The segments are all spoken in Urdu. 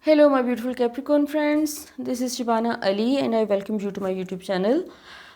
Hello, my beautiful Capricorn friends. This is Shibana Ali and I welcome you to my YouTube channel.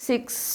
6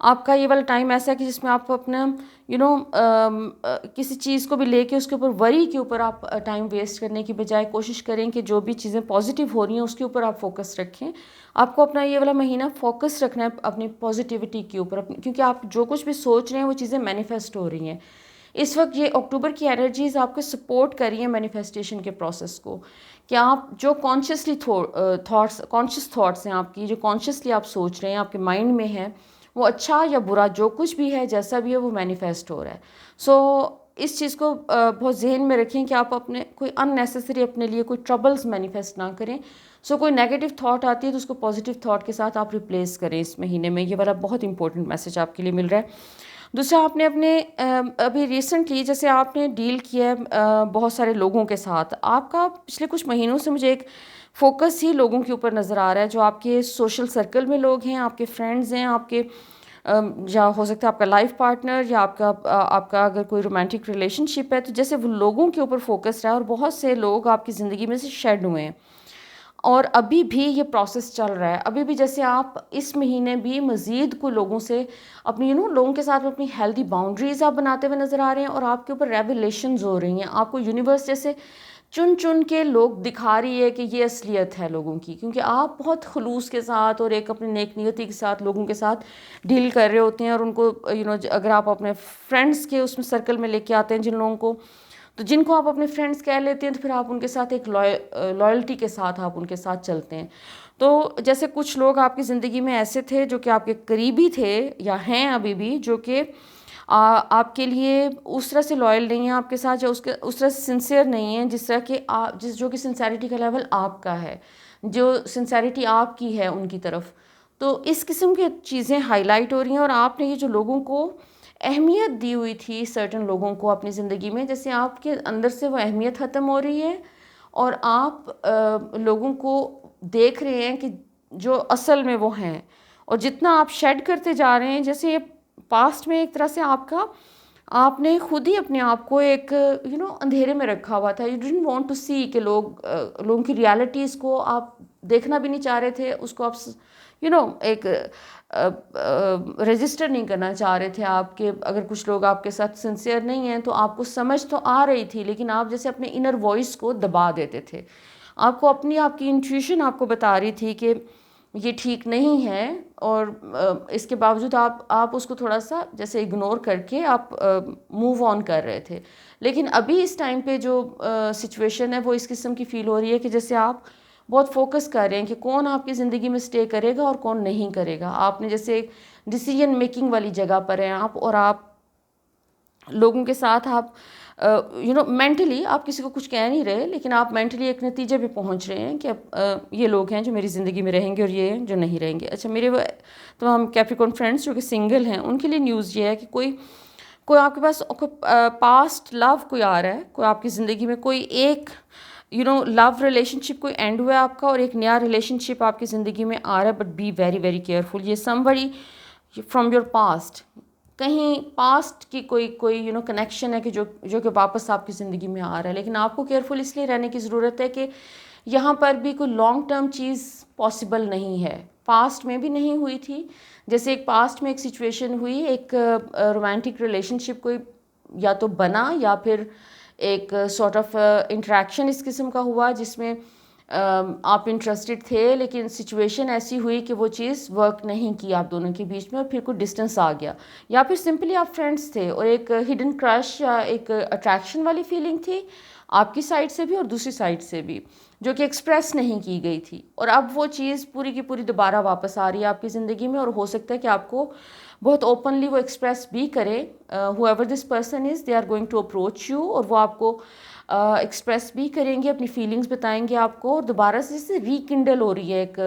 آپ کا یہ والا ٹائم ایسا ہے کہ جس میں آپ اپنا کسی چیز کو بھی لے کے اس کے اوپر وری کے اوپر آپ ٹائم ویسٹ کرنے کی بجائے کوشش کریں کہ جو بھی چیزیں پازیٹیو ہو رہی ہیں اس کے اوپر آپ فوکس رکھیں. آپ کو اپنا یہ والا مہینہ فوکس رکھنا ہے اپنی پازیٹیوٹی کے اوپر، کیونکہ آپ جو کچھ بھی سوچ رہے ہیں وہ چیزیں مینیفیسٹ ہو رہی ہیں. اس وقت یہ اکتوبر کی انرجیز آپ کو سپورٹ کر رہی ہیں مینیفیسٹیشن کے پروسیس کو، کہ آپ جو کانشیسلی کانشیس تھاٹس ہیں آپ کی، جو کانشیسلی آپ سوچ رہے ہیں آپ کے مائنڈ میں ہے، وہ اچھا یا برا جو کچھ بھی ہے جیسا بھی ہے وہ مینیفیسٹ ہو رہا ہے. سو اس چیز کو بہت ذہن میں رکھیں کہ آپ اپنے کوئی ان نیسیسری اپنے لیے کوئی ٹربلز مینیفیسٹ نہ کریں. سو کوئی نیگیٹو تھاٹ آتی ہے تو اس کو پازیٹیو تھاٹ کے ساتھ آپ ریپلیس کریں اس مہینے میں. یہ والا بہت امپورٹنٹ میسج آپ کے لیے مل رہا ہے. دوسرا، آپ نے اپنے ابھی ریسنٹلی جیسے آپ نے ڈیل کیا ہے بہت سارے لوگوں کے ساتھ، آپ کا پچھلے کچھ مہینوں سے مجھے ایک فوکس ہی لوگوں کے اوپر نظر آ رہا ہے جو آپ کے سوشل سرکل میں لوگ ہیں، آپ کے فرینڈز ہیں، آپ کے یا ہو سکتا ہے آپ کا لائف پارٹنر، یا آپ کا اگر کوئی رومانٹک ریلیشن شپ ہے تو جیسے وہ لوگوں کے اوپر فوکس رہا ہے، اور بہت سے لوگ آپ کی زندگی میں سے شیڈ ہوئے ہیں اور ابھی بھی یہ پروسیس چل رہا ہے. ابھی بھی جیسے آپ اس مہینے بھی مزید کو لوگوں سے اپنی لوگوں کے ساتھ اپنی ہیلدی باؤنڈریز آپ بناتے ہوئے نظر آ رہے ہیں، اور آپ کے اوپر ریویلیشنز ہو رہی ہیں. آپ کو یونیورس جیسے چن کے لوگ دکھا رہی ہے کہ یہ اصلیت ہے لوگوں کی، کیونکہ آپ بہت خلوص کے ساتھ اور ایک اپنے نیک نیتی کے ساتھ لوگوں کے ساتھ ڈیل کر رہے ہوتے ہیں. اور ان کو اگر آپ اپنے فرینڈس کے اس میں سرکل میں لے کے آتے ہیں جن کو آپ اپنے فرینڈس کہہ لیتے ہیں، تو پھر آپ ان کے ساتھ ایک لائلٹی کے ساتھ آپ ان کے ساتھ چلتے ہیں. تو جیسے کچھ لوگ آپ کی زندگی میں ایسے تھے جو کہ آپ کے قریبی تھے یا ہیں ابھی بھی، جو کہ آپ کے لیے اس طرح سے لائل نہیں ہیں آپ کے ساتھ، یا اس طرح سے سنسیئر نہیں ہیں جس طرح کہ جو کہ سنسیریٹی کا لیول آپ کا ہے، جو سنسیریٹی آپ کی ہے ان کی طرف. تو اس قسم کی چیزیں ہائی لائٹ ہو رہی ہیں، اور آپ نے یہ جو لوگوں کو اہمیت دی ہوئی تھی سرٹن لوگوں کو اپنی زندگی میں، جیسے آپ کے اندر سے وہ اہمیت ختم ہو رہی ہے، اور آپ لوگوں کو دیکھ رہے ہیں کہ جو اصل میں وہ ہیں. اور جتنا آپ شیڈ کرتے جا رہے ہیں، جیسے یہ پاسٹ میں ایک طرح سے آپ نے خود ہی اپنے آپ کو ایک اندھیرے میں رکھا ہوا تھا. یو ڈنٹ وانٹ ٹو سی کہ لوگوں کی ریالٹیز کو آپ دیکھنا بھی نہیں چاہ رہے تھے، اس کو آپ ایک رجسٹر نہیں کرنا چاہ رہے تھے. آپ کے اگر کچھ لوگ آپ کے ساتھ سنسیئر نہیں ہیں تو آپ کو سمجھ تو آ رہی تھی، لیکن آپ جیسے اپنے انر وائس کو دبا دیتے تھے. آپ کی انٹویشن آپ کو بتا رہی تھی کہ یہ ٹھیک نہیں ہے، اور اس کے باوجود آپ اس کو تھوڑا سا جیسے اگنور کر کے آپ موو آن کر رہے تھے. لیکن ابھی اس ٹائم پہ جو سچویشن ہے وہ اس قسم کی فیل ہو رہی ہے کہ جیسے آپ بہت فوکس کر رہے ہیں کہ کون آپ کی زندگی میں سٹے کرے گا اور کون نہیں کرے گا. آپ نے جیسے ایک ڈیسیجن میکنگ والی جگہ پر ہیں آپ، اور آپ لوگوں کے ساتھ آپ مینٹلی آپ کسی کو کچھ کہہ نہیں رہے، لیکن آپ مینٹلی ایک نتیجے پہ پہنچ رہے ہیں کہ یہ لوگ ہیں جو میری زندگی میں رہیں گے اور یہ ہیں جو نہیں رہیں گے. اچھا، میرے تمام کیپریکارن فرینڈس جو کہ سنگل ہیں ان کے لیے نیوز یہ ہے کہ کوئی آپ کے پاس پاسٹ لو کوئی آ رہا ہے، کوئی آپ کی زندگی میں کوئی ایک لو ریلیشن شپ کوئی اینڈ ہوا ہے آپ کا، اور ایک نیا ریلیشن شپ آپ کی زندگی میں آ رہا ہے. But be very very careful. یہ somebody فرام یور پاسٹ، کہیں پاسٹ کی کوئی کنیکشن ہے کہ جو کہ واپس آپ کی زندگی میں آ رہا ہے. لیکن آپ کو کیئرفل اس لیے رہنے کی ضرورت ہے کہ یہاں پر بھی کوئی لانگ ٹرم چیز پاسبل نہیں ہے. پاسٹ میں بھی نہیں ہوئی تھی. جیسے ایک پاسٹ میں ایک سچویشن ہوئی، ایک رومانٹک ریلیشن شپ کوئی یا تو بنا یا پھر ایک سارٹ آف انٹریکشن اس قسم کا ہوا جس میں آپ انٹرسٹڈ تھے، لیکن سچویشن ایسی ہوئی کہ وہ چیز ورک نہیں کی آپ دونوں کے بیچ میں، اور پھر کوئی ڈسٹینس آ گیا. یا پھر سمپلی آپ فرینڈس تھے اور ایک ہڈن کرش یا ایک اٹریکشن والی فیلنگ تھی آپ کی سائڈ سے بھی اور دوسری سائڈ سے بھی، جو کہ ایکسپریس نہیں کی گئی تھی. اور اب وہ چیز پوری کی پوری دوبارہ واپس آ رہی ہے آپ کی زندگی میں، اور ہو سکتا ہے کہ آپ کو بہت اوپنلی وہ ایکسپریس بھی کرے. whoever this person is, they are going to approach you، اور وہ آپ کو ایکسپریس بھی کریں گے، اپنی فیلنگز بتائیں گے آپ کو، اور دوبارہ سے جیسے ریکنڈل ہو رہی ہے ایک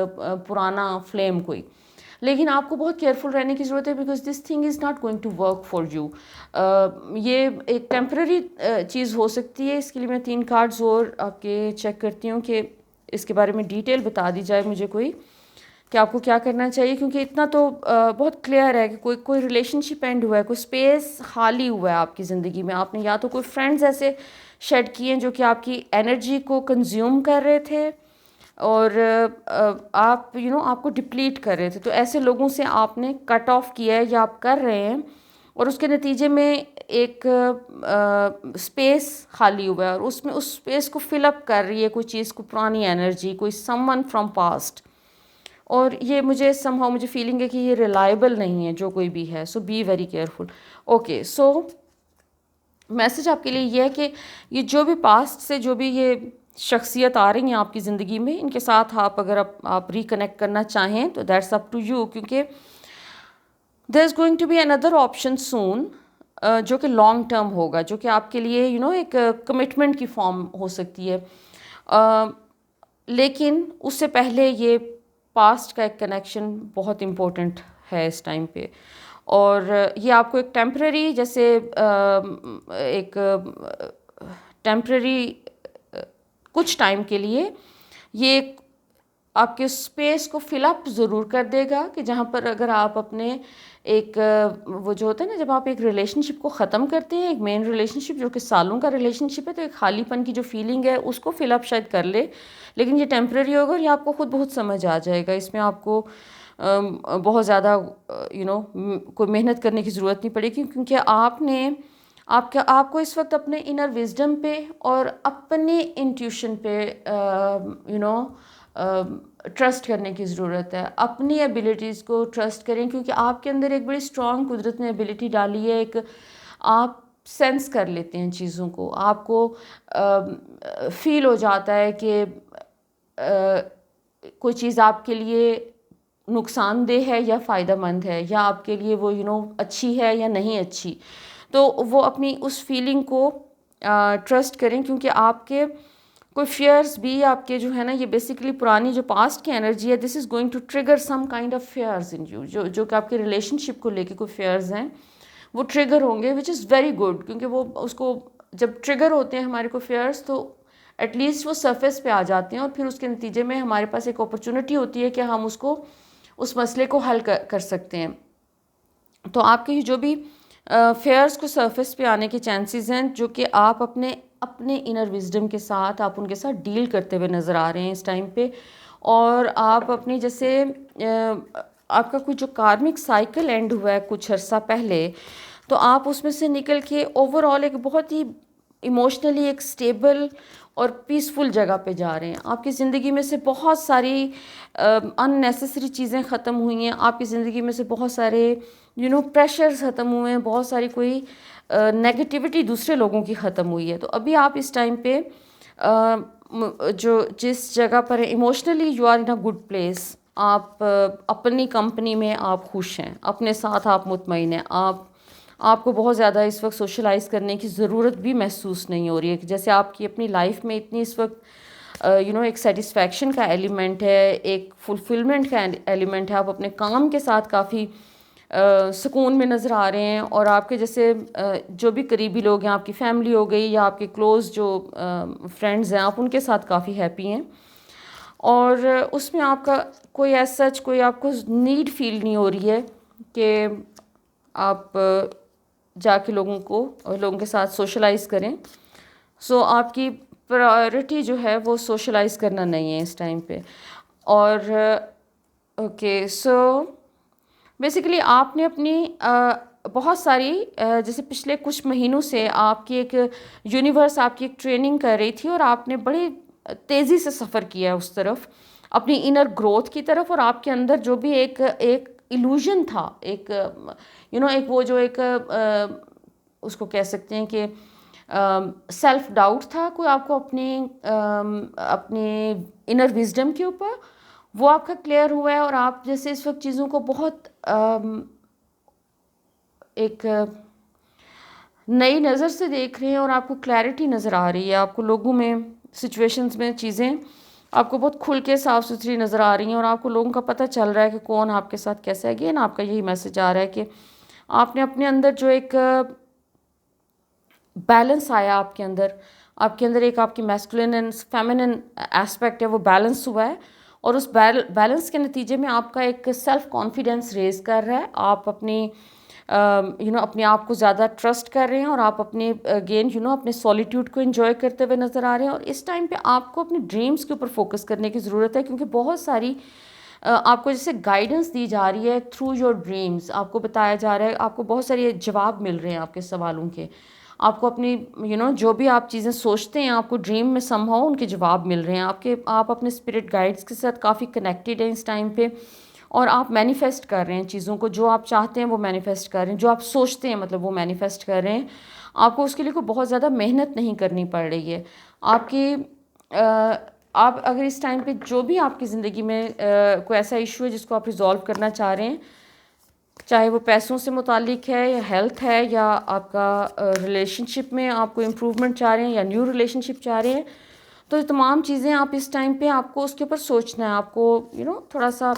پرانا فلیم کوئی. لیکن آپ کو بہت کیئرفل رہنے کی ضرورت ہے، because this thing is not going to work for you. یہ ایک ٹیمپرری چیز ہو سکتی ہے. اس کے لیے میں 3 کارڈز اور آپ کے چیک کرتی ہوں کہ اس کے بارے میں ڈیٹیل بتا دی جائے مجھے کوئی، کہ آپ کو کیا کرنا چاہیے. کیونکہ اتنا تو بہت کلیئر ہے کہ کوئی ریلیشن شپ اینڈ ہوا ہے، کوئی اسپیس خالی ہوا ہے آپ کی زندگی میں. آپ نے یا تو کوئی فرینڈز ایسے شیڈ کیے ہیں جو کہ آپ کی انرجی کو کنزیوم کر رہے تھے، اور آپ آپ کو ڈپلیٹ کر رہے تھے. تو ایسے لوگوں سے آپ نے کٹ آف کیا ہے یا آپ کر رہے ہیں, اور اس کے نتیجے میں ایک اسپیس خالی ہوا ہے, اور اس میں اس اسپیس کو فل اپ کر رہی ہے کوئی چیز, کو پرانی انرجی, کوئی سم ون فرام پاسٹ. اور یہ مجھے مجھے فیلنگ ہے کہ یہ ریلائبل نہیں ہے جو کوئی بھی ہے. So be very careful. Okay, so message آپ کے لیے یہ ہے کہ یہ جو بھی پاسٹ سے جو بھی یہ شخصیت آ رہی ہیں آپ کی زندگی میں, ان کے ساتھ اگر آپ ریکنیکٹ کرنا چاہیں تو دیٹس اپ ٹو یو, کیونکہ there is going to be another option soon, جو کہ لانگ ٹرم ہوگا, جو کہ آپ کے لیے ایک کمٹمنٹ کی فارم ہو سکتی ہے. لیکن اس سے پہلے یہ پاسٹ کا ایک کنیکشن بہت امپورٹنٹ ہے اس ٹائم پہ, اور یہ آپ کو ایک ٹیمپرری جیسے ایک ٹیمپرری کچھ ٹائم کے لیے یہ آپ کے اسپیس کو فل اپ ضرور کر دے گا, کہ جہاں پر اگر آپ اپنے ایک وہ جو ہوتا ہے نا, جب آپ ایک ریلیشن شپ کو ختم کرتے ہیں, ایک مین ریلیشن شپ جو کہ سالوں کا ریلیشن شپ ہے, تو ایک خالی پن کی جو فیلنگ ہے اس کو فل اپ شاید کر لے, لیکن یہ ٹیمپرری ہوگا, اور یہ آپ کو خود بہت سمجھ آ جائے گا. اس میں آپ کو بہت زیادہ کوئی محنت کرنے کی ضرورت نہیں پڑے گی, کیونکہ آپ کو اس وقت اپنے انر وزڈم پہ اور اپنے انٹیوشن پہ ٹرسٹ کرنے کی ضرورت ہے. اپنی ایبیلیٹیز کو ٹرسٹ کریں, کیونکہ آپ کے اندر ایک بڑی اسٹرانگ قدرت نے ایبیلیٹی ڈالی ہے. ایک آپ سینس کر لیتے ہیں چیزوں کو, آپ کو فیل ہو جاتا ہے کہ کوئی چیز آپ کے لیے نقصان دہ ہے یا فائدہ مند ہے, یا آپ کے لیے وہ اچھی ہے یا نہیں اچھی. تو وہ اپنی اس فیلنگ کو ٹرسٹ کریں, کیونکہ آپ کے کوئی فیئرز بھی آپ کے جو ہے نا, یہ بیسیکلی پرانی جو پاسٹ کی انرجی ہے, this is going to trigger some kind of fears in you, جو کہ آپ کے ریلیشن شپ کو لے کے کوئی فیئرز ہیں وہ ٹریگر ہوں گے, وچ از ویری گڈ. کیونکہ وہ اس کو جب ٹریگر ہوتے ہیں ہمارے کو فیئرز, تو ایٹ لیسٹ وہ سرفیس پہ آ جاتے ہیں, اور پھر اس کے نتیجے میں ہمارے پاس ایک اپرچونٹی ہوتی ہے کہ ہم اس مسئلے کو حل کر سکتے ہیں. تو آپ کے جو بھی فیئرز کو سرفیس پہ آنے کے چانسز ہیں, جو کہ آپ اپنے انر وزڈم کے ساتھ آپ ان کے ساتھ ڈیل کرتے ہوئے نظر آ رہے ہیں اس ٹائم پہ. اور آپ اپنی جیسے آپ کا کوئی جو کارمک سائیکل اینڈ ہوا ہے کچھ عرصہ پہلے, تو آپ اس میں سے نکل کے اوور آل ایک بہت ہی ایموشنلی ایک اسٹیبل اور پیسفل جگہ پہ جا رہے ہیں. آپ کی زندگی میں سے بہت ساری ان نیسیسری چیزیں ختم ہوئی ہیں, آپ کی زندگی میں سے بہت سارے پریشرز ختم ہوئے ہیں, بہت ساری کوئی نیگیٹیوٹی دوسرے لوگوں کی ختم ہوئی ہے. تو ابھی آپ اس ٹائم پہ جس جگہ پر emotionally you are in a good place, آپ اپنی کمپنی میں آپ خوش ہیں, اپنے ساتھ آپ مطمئن ہیں, آپ کو بہت زیادہ اس وقت سوشلائز کرنے کی ضرورت بھی محسوس نہیں ہو رہی ہے. جیسے آپ کی اپنی لائف میں اتنی اس وقت ایک سیٹسفیکشن کا ایلیمنٹ ہے, ایک فلفلمنٹ کا ایلیمنٹ ہے, آپ اپنے کام کے ساتھ کافی سکون میں نظر آ رہے ہیں, اور آپ کے جیسے جو بھی قریبی لوگ ہیں, آپ کی فیملی ہو گئی یا آپ کے کلوز جو فرینڈز ہیں, آپ ان کے ساتھ کافی ہیپی ہیں. اور اس میں آپ کا کوئی ایز سچ کوئی آپ کو نیڈ فیل نہیں ہو رہی ہے کہ آپ جا کے لوگوں کے ساتھ سوشلائز کریں. سو آپ کی پرائیورٹی جو ہے وہ سوشلائز کرنا نہیں ہے اس ٹائم پہ. اور اوکے, سو بیسیکلی آپ نے اپنی بہت ساری جیسے پچھلے کچھ مہینوں سے آپ کی ایک یونیورس آپ کی ایک ٹریننگ کر رہی تھی, اور آپ نے بڑی تیزی سے سفر کیا اس طرف, اپنی انر گروتھ کی طرف. اور آپ کے اندر جو بھی ایک ایلوژن تھا, ایک ایک وہ جو ایک اس کو کہہ سکتے ہیں کہ سیلف ڈاؤٹ تھا کوئی آپ کو اپنے انر وزڈم کے اوپر, وہ آپ کا کلیئر ہوا ہے. اور آپ جیسے اس وقت چیزوں کو بہت ایک نئی نظر سے دیکھ رہے ہیں, اور آپ کو کلیئرٹی نظر آ رہی ہے. آپ کو لوگوں میں, سچویشنز میں چیزیں آپ کو بہت کھل کے صاف ستھری نظر آ رہی ہیں, اور آپ کو لوگوں کا پتہ چل رہا ہے کہ کون آپ کے ساتھ کیسا ہے. اگین آپ کا یہی میسج آ رہا ہے کہ آپ نے اپنے اندر جو ایک بیلنس آیا, آپ کے اندر ایک آپ کی میسکولن اینڈ فیمنن ایسپیکٹ ہے, وہ بیلنس ہوا ہے. اور اس بیلنس کے نتیجے میں آپ کا ایک سیلف کانفیڈنس ریز کر رہا ہے. آپ اپنی اپنے آپ کو زیادہ ٹرسٹ کر رہے ہیں اور آپ اپنے اگین اپنے سولیٹیوڈ کو انجوائے کرتے ہوئے نظر آ رہے ہیں. اور اس ٹائم پہ آپ کو اپنے ڈریمز کے اوپر فوکس کرنے کی ضرورت ہے, کیونکہ بہت ساری آپ کو جیسے گائیڈنس دی جا رہی ہے تھرو یور ڈریمز. آپ کو بتایا جا رہا ہے, آپ کو بہت سارے جواب مل رہے ہیں آپ کے سوالوں کے. آپ کو اپنی جو بھی آپ چیزیں سوچتے ہیں آپ کو ڈریم میں سم ہاؤ ان کے جواب مل رہے ہیں. آپ اپنے اسپرٹ گائیڈس کے ساتھ کافی کنیکٹیڈ ہیں اس ٹائم پہ, اور آپ مینیفیسٹ کر رہے ہیں چیزوں کو. جو آپ چاہتے ہیں وہ مینیفیسٹ کر رہے ہیں, جو آپ سوچتے ہیں مطلب وہ مینیفیسٹ کر رہے ہیں. آپ کو اس کے لیے کوئی بہت زیادہ محنت نہیں کرنی پڑ رہی ہے. آپ اگر اس ٹائم پہ جو بھی آپ کی زندگی میں کوئی ایسا ایشو ہے جس کو آپ ریزالو کرنا چاہ رہے ہیں, چاہے وہ پیسوں سے متعلق ہے یا ہیلتھ ہے یا آپ کا ریلیشن شپ میں آپ کو امپروومنٹ چاہ رہے ہیں یا نیو ریلیشن شپ چاہ رہے ہیں, تو یہ تمام چیزیں آپ اس ٹائم پہ آپ کو اس کے اوپر سوچنا ہے. آپ کو تھوڑا سا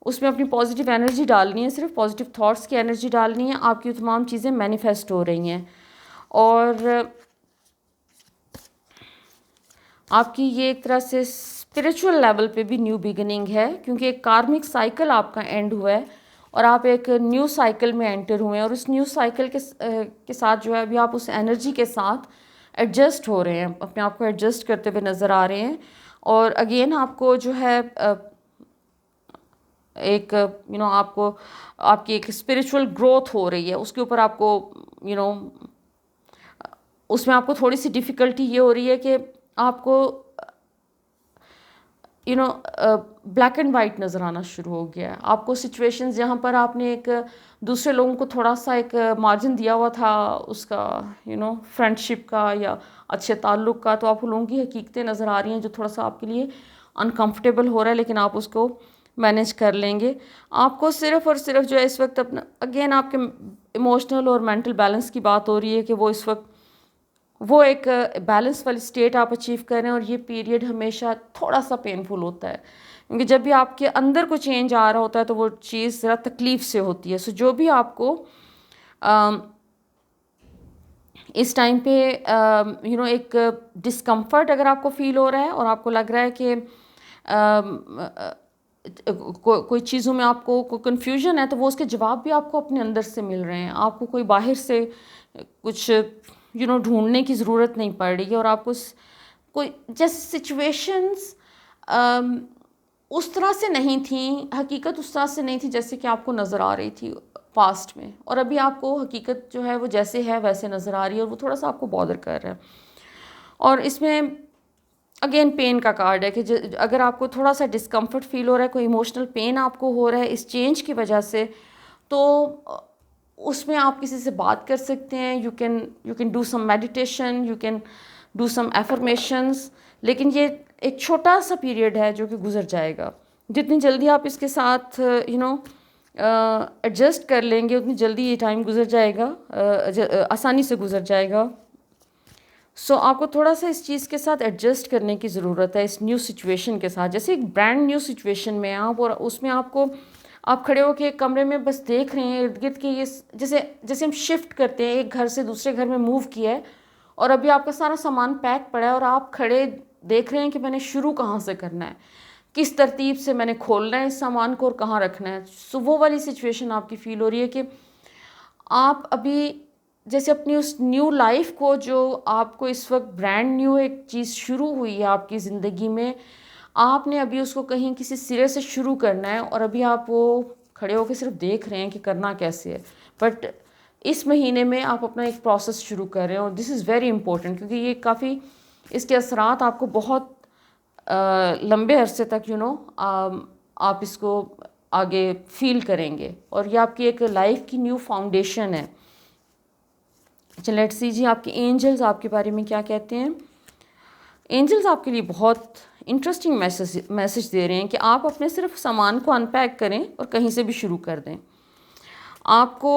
اس میں اپنی پازیٹیو انرجی ڈالنی ہے, صرف پازیٹیو تھاٹس کی انرجی ڈالنی ہے. آپ کی تمام چیزیں مینیفیسٹ ہو رہی ہیں. اور آپ کی یہ ایک طرح سے اسپریچول لیول پہ بھی نیو بگننگ ہے, کیونکہ ایک کارمک سائیکل آپ کا اینڈ ہوا ہے اور آپ ایک نیو سائیکل میں انٹر ہوئے ہیں. اور اس نیو سائیکل کے ساتھ جو ہے ابھی آپ اس انرجی کے ساتھ ایڈجسٹ ہو رہے ہیں, اپنے آپ کو ایڈجسٹ کرتے ہوئے نظر آ رہے ہیں. اور اگین آپ کو جو ہے ایک آپ کو آپ کی ایک اسپریچول گروتھ ہو رہی ہے. اس کے اوپر آپ کو اس میں آپ کو تھوڑی سی ڈیفیکلٹی یہ ہو رہی ہے کہ آپ کو بلیک اینڈ وائٹ نظر آنا شروع ہو گیا ہے. آپ کو سچویشنز جہاں پر آپ نے ایک دوسرے لوگوں کو تھوڑا سا ایک مارجن دیا ہوا تھا اس کا فرینڈ شپ کا یا اچھے تعلق کا, تو آپ لوگوں کی حقیقتیں نظر آ رہی ہیں جو تھوڑا سا آپ کے لیے انکمفرٹیبل ہو رہا ہے, لیکن آپ اس کو مینیج کر لیں گے. آپ کو صرف اور صرف جو ہے اس وقت اپنا اگین آپ کے ایموشنل اور مینٹل بیلنس کی بات ہو رہی ہے کہ وہ اس وقت وہ ایک بیلنس والی اسٹیٹ آپ اچیو کر رہے ہیں. اور یہ پیریڈ ہمیشہ تھوڑا سا پینفل ہوتا ہے, کیونکہ جب بھی آپ کے اندر کوئی چینج آ رہا ہوتا ہے تو وہ چیز ذرا تکلیف سے ہوتی ہے. سو جو بھی آپ کو اس ٹائم پہ ایک ڈسکمفرٹ اگر آپ کو فیل ہو رہا ہے اور آپ کو لگ رہا ہے کہ کوئی چیزوں میں آپ کو کوئی کنفیوژن ہے, تو وہ اس کے جواب بھی آپ کو اپنے اندر سے مل رہے ہیں. آپ کو کوئی باہر سے کچھ ڈھونڈنے کی ضرورت نہیں پڑ رہی ہے. اور آپ کو کوئی جیسے سچویشنز اس طرح سے نہیں تھیں, حقیقت اس طرح سے نہیں تھی جیسے کہ آپ کو نظر آ رہی تھی پاسٹ میں, اور ابھی آپ کو حقیقت جو ہے وہ جیسے ہے ویسے نظر آ رہی ہے, اور وہ تھوڑا سا آپ کو بادر کر رہا ہے. اور اس میں اگین پین کا کارڈ ہے کہ اگر آپ کو تھوڑا سا ڈسکمفرٹ فیل ہو رہا ہے, کوئی ایموشنل پین آپ کو ہو رہا ہے اس چینج کی وجہ سے, تو اس میں آپ کسی سے بات کر سکتے ہیں. You can do some meditation, you can do some affirmations. لیکن یہ ایک چھوٹا سا پیریڈ ہے جو کہ گزر جائے گا. جتنی جلدی آپ اس کے ساتھ ایڈجسٹ کر لیں گے اتنی جلدی یہ ٹائم گزر جائے گا, آسانی سے گزر جائے گا. سو آپ کو تھوڑا سا اس چیز کے ساتھ ایڈجسٹ کرنے کی ضرورت ہے, اس نیو سچویشن کے ساتھ. جیسے ایک برانڈ نیو سچویشن میں آپ, اور اس میں آپ کھڑے ہو کے ایک کمرے میں بس دیکھ رہے ہیں ارد گرد کے, یہ جیسے ہم شفٹ کرتے ہیں ایک گھر سے دوسرے گھر میں موو کیا ہے, اور ابھی آپ کا سارا سامان پیک پڑا ہے اور آپ کھڑے دیکھ رہے ہیں کہ میں نے شروع کہاں سے کرنا ہے, کس ترتیب سے میں نے کھولنا ہے اس سامان کو اور کہاں رکھنا ہے. سو وہ والی سچویشن آپ کی فیل ہو رہی ہے کہ آپ ابھی جیسے اپنی اس نیو لائف کو, جو آپ کو اس وقت برانڈ نیو ایک چیز شروع ہوئی ہے آپ کی زندگی میں, آپ نے ابھی اس کو کہیں کسی سرے سے شروع کرنا ہے, اور ابھی آپ وہ کھڑے ہو کے صرف دیکھ رہے ہیں کہ کرنا کیسے ہے. بٹ اس مہینے میں آپ اپنا ایک پروسیس شروع کر رہے ہیں, اور دس از ویری امپورٹنٹ, کیونکہ یہ کافی اس کے اثرات آپ کو بہت لمبے عرصے تک آپ اس کو آگے فیل کریں گے, اور یہ آپ کی ایک لائف کی نیو فاؤنڈیشن ہے. اچھا لیٹس سی جی آپ کے اینجلز آپ کے بارے میں کیا کہتے ہیں. اینجلز آپ کے لیے بہت انٹرسٹنگ میسج دے رہے ہیں کہ آپ اپنے صرف سامان کو ان پیک کریں اور کہیں سے بھی شروع کر دیں. آپ کو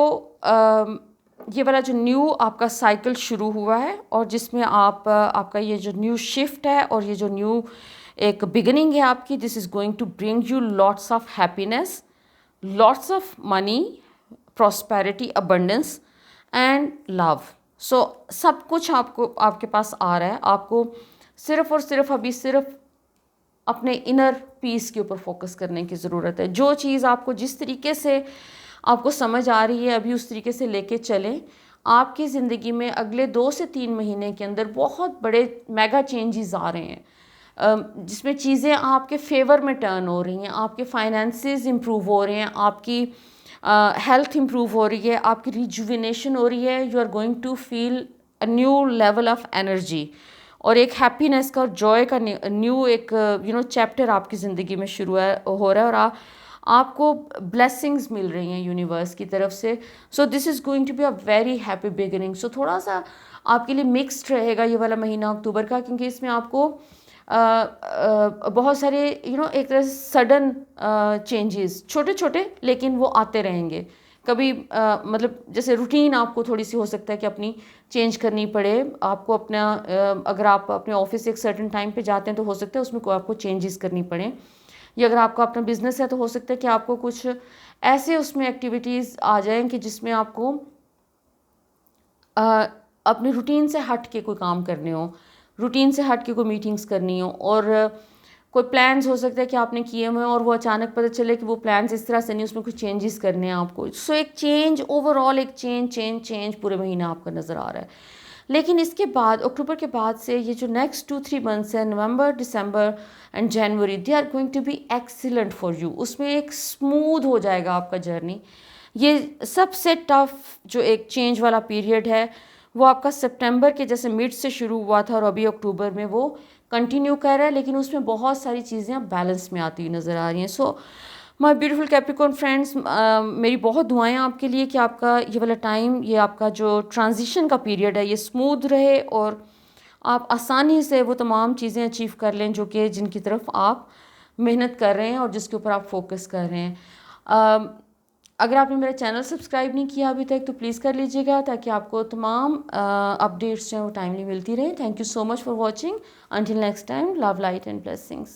یہ والا جو نیو آپ کا سائیکل شروع ہوا ہے, اور جس میں آپ کا یہ جو نیو شفٹ ہے اور یہ جو نیو ایک بگننگ ہے آپ کی, this is going to bring you lots of happiness, lots of money, prosperity, abundance and love. So سب کچھ آپ کے پاس آ رہا ہے. آپ کو صرف اور صرف ابھی صرف اپنے انر پیس کے اوپر فوکس کرنے کی ضرورت ہے. جو چیز آپ کو جس طریقے سے آپ کو سمجھ آ رہی ہے ابھی اس طریقے سے لے کے چلیں. آپ کی زندگی میں اگلے 2 سے 3 مہینے کے اندر بہت بڑے میگا چینجز آ رہے ہیں جس میں چیزیں آپ کے فیور میں ٹرن ہو رہی ہیں, آپ کے فائنینسز امپروو ہو رہے ہیں, آپ کی ہیلتھ امپروو ہو رہی ہے, آپ کی ریجوینیشن ہو رہی ہے. You are going to feel a new level of energy, اور ایک ہیپینس کا اور جوائے کا نیو ایک چیپٹر آپ کی زندگی میں شروع ہو رہا ہے, اور آپ کو بلیسنگز مل رہی ہیں یونیورس کی طرف سے. So this is going to be a very happy beginning. So تھوڑا سا آپ کے لیے مکسڈ رہے گا یہ والا مہینہ اکتوبر کا, کیونکہ اس میں آپ کو بہت سارے ایک طرح سے سڈن چینجز, چھوٹے چھوٹے لیکن وہ آتے رہیں گے. کبھی مطلب جیسے روٹین آپ کو تھوڑی سی ہو سکتا ہے کہ اپنی چینج کرنی پڑے. آپ کو اپنا اگر آپ اپنے آفس ایک سرٹن ٹائم پہ جاتے ہیں تو ہو سکتا ہے اس میں آپ کو چینجز کرنی پڑیں, یا اگر آپ کا اپنا بزنس ہے تو ہو سکتا ہے کہ آپ کو کچھ ایسے اس میں ایکٹیویٹیز آ جائیں کہ جس میں آپ کو اپنی روٹین سے ہٹ کے کوئی کام کرنے ہوں, روٹین سے ہٹ کے کوئی میٹنگز کرنی ہوں, اور کوئی پلانز ہو سکتا ہے کہ آپ نے کیے ہوئے ہیں اور وہ اچانک پتہ چلے کہ وہ پلانز اس طرح سے نہیں, اس میں کچھ چینجز کرنے ہیں آپ کو. سو ایک چینج اوور آل ایک چینج پورے مہینہ آپ کا نظر آ رہا ہے. لیکن اس کے بعد اکتوبر کے بعد سے یہ جو نیکسٹ 2-3 منتھس ہیں, November, December and January, they are going to be excellent for you. اس میں ایک اسموتھ ہو جائے گا آپ کا جرنی. یہ سب سے ٹف جو ایک چینج والا پیریڈ ہے وہ آپ کا سپٹمبر کے جیسے مڈ سے شروع ہوا تھا اور ابھی اکتوبر میں وہ کنٹینیو کر رہا ہے, لیکن اس میں بہت ساری چیزیں اب بیلنس میں آتی ہوئی نظر آ رہی ہیں. سو مائی بیوٹیفل کیپریکارن فرینڈس, میری بہت دعائیں آپ کے لیے کہ آپ کا یہ والا ٹائم, یہ آپ کا جو ٹرانزیشن کا پیریڈ ہے یہ اسموتھ رہے, اور آپ آسانی سے وہ تمام چیزیں اچیو کر لیں جو کہ جن کی طرف آپ محنت کر رہے ہیں اور جس کے اوپر آپ فوکس کر رہے ہیں. اگر آپ نے میرا چینل سبسکرائب نہیں کیا ابھی تک تو پلیز کر لیجیے گا تاکہ آپ کو تمام اپڈیٹس جو ہیں وہ ٹائملی ملتی رہیں. Thank you so much for watching. Until next time, love, light and blessings.